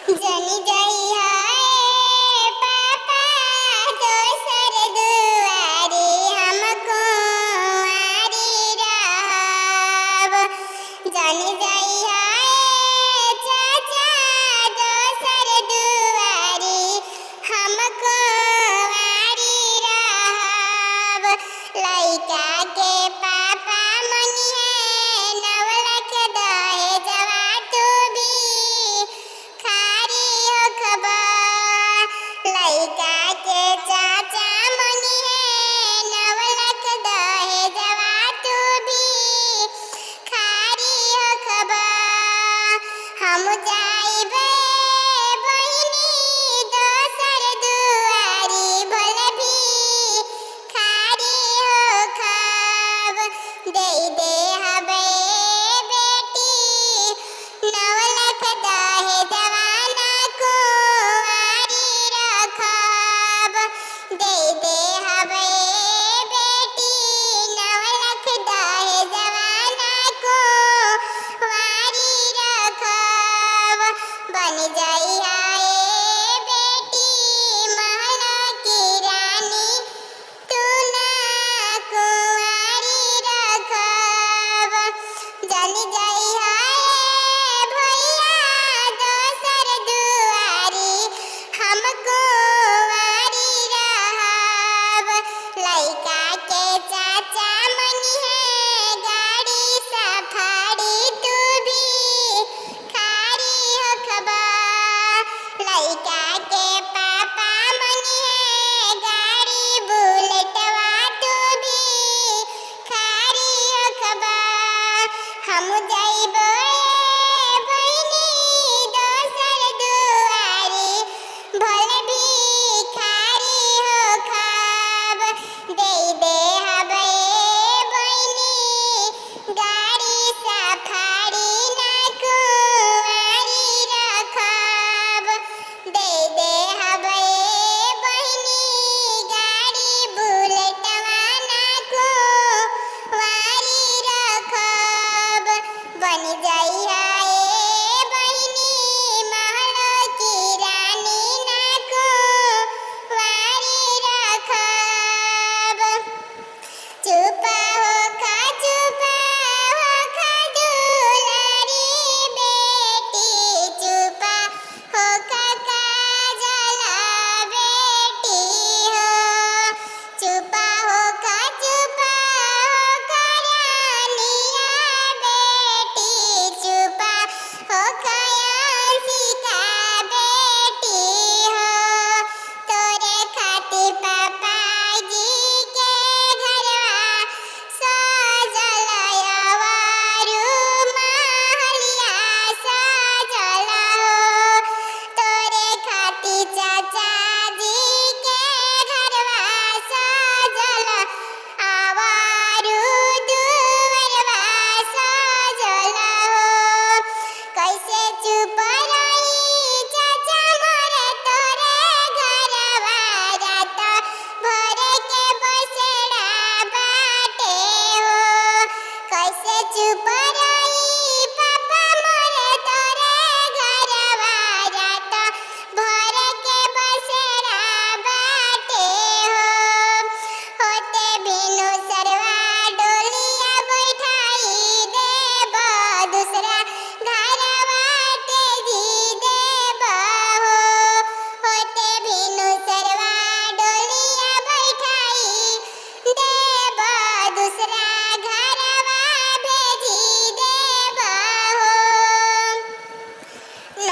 जनी जइहा ए पापा दोसर दुआरी हम कुंवारी रहब। जनी जइहा ए चाचा दोसर दुआरी हम कुंवारी रहब। लइका के पापा मंगिहे 9 लाख दहेजवा तू भी खारी होखबा। लइका के चाचा मंगिहे 9 लाख दहेजवा तू भी खारी होखबा। हम जाइबे बहिनी दोसर दुआरी भले भी खारी होखब। दे हबे बेटी 9 लाख दहेजवा ना कुंवारी रखब। दे हबे बेटी 9 लाख दहेजवा ना कुंवारी रखब। बन जइहा ए बेटी महला की रानी तू ना कुंवारी रखब। जनी जइहा ए भैया दोसर दुआरी हम कुंवारी रहब। लइका के चाचा मंगिहे गाड़ी सफारी तू भी खारी होखबा। लइका के पापा मंगिहे गाड़ी बुलेटवा तू भी खारी होखबा। हम जाइबो ए बहिनी दोसर दुआरी भले भी खारी होखब। दे हबे बहिनी गाड़ी सफारी ना कुंवारी रखब। दे हबे बहिनी गाड़ी बुलेटवा ना कुंवारी रखब। बन जइहा ए बहिनी महला की रानी ना कुंवारी रखब। चुप होखा दुलारी बेटी चुप होखा काजल बेटी हो। चुप होखा रानिया बेटी चुप होखा अंशिका बेटी हो। तोरे खातिर पापा जी के घरवा सजल अवारू महलिया सजल हो। तोरे खातिर चाचा जी के घरवा सजल अवारू दुवरवा सजल हो। कैसे चुप रही चाचा मोरे तोरे घरवा रात भर के बसेड़ा बाटे हो। कैसे चुप रही पापा मोरे तोरे घरवा रात भर के बसेड़ा बाटे हो। होते बिनु सरवा डोलिया बैठाई देब दूसरा घरवा तेजी देब हो। होते बिनु सरवा डोलिया बैठाई देब दूसरा घरवा भेजी देब हो। न